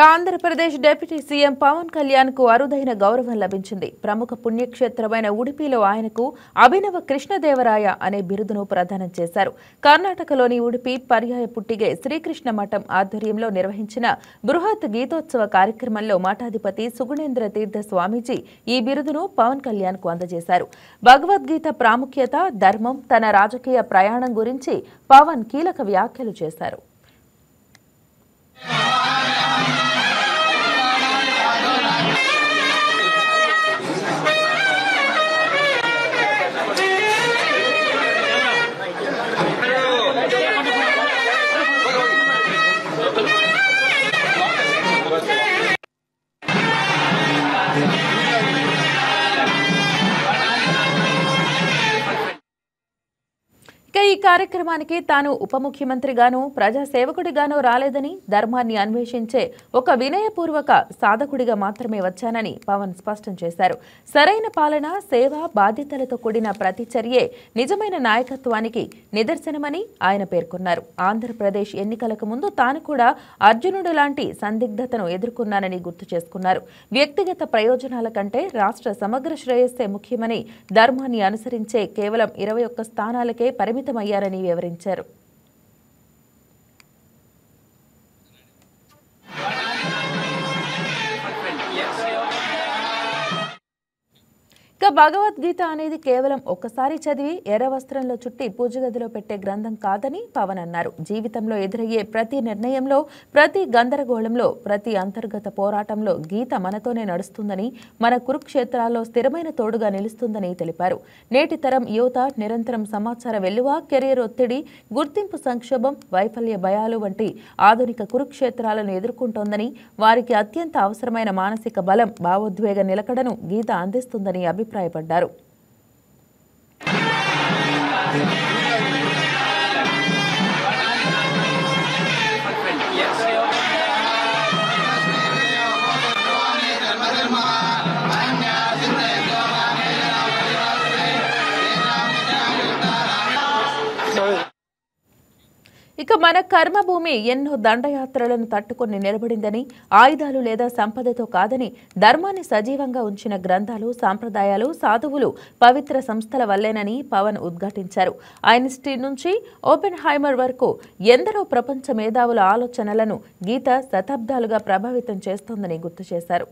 Andhra Pradesh deputy CM Pawan Kalyan కు అరుదైన గౌరవం లభించింది. ప్రముఖ పుణ్యక్షేత్రమైన ఉడిపిలో ఆయనకు అభినవ కృష్ణదేవరాయ అనే బిరుదును ప్రదానం చేశారు. కర్ణాటకలోని ఉడిపి పర్యాయ పుట్టిగే శ్రీకృష్ణ మఠం ఆధ్వర్యంలో నిర్వహించిన బృహత్ గీతోత్సవ కార్యక్రమంలో మఠాధిపతి సుగుణేంద్ర తీర్థ స్వామీజీ ఈ బిరుదును పవన్ కళ్యాణ్ కు అందజేశారు. భగవద్గీత ప్రాముఖ్యత, ధర్మం, తన రాజకీయ ప్రయాణం గురించి పవన్ కీలక వ్యాఖ్యలు చేశారు. ఈ కార్యక్రమానికి తాను ఉప ముఖ్యమంత్రిగానూ ప్రజాసేవకుడిగానూ రాలేదని, ధర్మాన్ని అన్వేషించే ఒక వినయపూర్వక సాధకుడిగా మాత్రమే వచ్చానని పవన్ స్పష్టం చేశారు. సరైన పాలన, సేవ, బాధ్యతలతో కూడిన ప్రతి చర్యే నిజమైన నాయకత్వానికి నిదర్శనమని ఆయన పేర్కొన్నారు. ఆంధ్రప్రదేశ్ ఎన్నికలకు ముందు తాను కూడా అర్జునుడు లాంటి సందిగ్ధతను ఎదుర్కొన్నానని గుర్తు చేసుకున్నారు. వ్యక్తిగత ప్రయోజనాల కంటే రాష్ట్ర సమగ్ర శ్రేయస్సే ముఖ్యమని, ధర్మాన్ని అనుసరించే కేవలం 21 స్థానాలకే పరిమితమయ్యారని వివరించారు. భగవద్గీత అనేది కేవలం ఒక్కసారి చదివి ఎర్ర వస్త్రంలో చుట్టి పూజ గదిలో పెట్టే గ్రంథం కాదని పవన్ అన్నారు. జీవితంలో ఎదురయ్యే ప్రతి నిర్ణయంలో, ప్రతి గందరగోళంలో, ప్రతి అంతర్గత పోరాటంలో గీత మనతోనే నడుస్తుందని, మన కురుక్షేత్రాల్లో స్థిరమైన తోడుగా నిలుస్తుందని తెలిపారు. నేటి తరం యువత నిరంతరం సమాచార వెల్లువ, కెరీర్ ఒత్తిడి, గుర్తింపు సంక్షోభం, వైఫల్య భయాలు వంటి ఆధునిక కురుక్షేత్రాలను ఎదుర్కొంటోందని, వారికి అత్యంత అవసరమైన మానసిక బలం, భావోద్వేగ నిలకడను గీత అందిస్తుందని అభిప్రాయపడ్డారు. మన కర్మభూమి ఎన్నో దండయాత్రలను తట్టుకొని నిలబడిందని, ఆయుధాలు లేదా సంపదతో కాదని, ధర్మాన్ని సజీవంగా ఉంచిన గ్రంథాలు, సాంప్రదాయాలు, సాధువులు, పవిత్ర సంస్థల వల్లేనని పవన్ ఉద్ఘాటించారు. ఐన్స్టీన్ నుంచి ఓపెన్ హైమర్ వరకు ఎందరో ప్రపంచ మేధావుల ఆలోచనలను గీత శతాబ్దాలుగా ప్రభావితం చేస్తోందని గుర్తు చేశారు.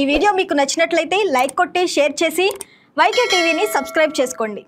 ఈ వీడియో మీకు నచ్చినట్లయితే లైక్ కొట్టి షేర్ చేసి వైకే టీవీని సబ్స్క్రైబ్ చేసుకోండి.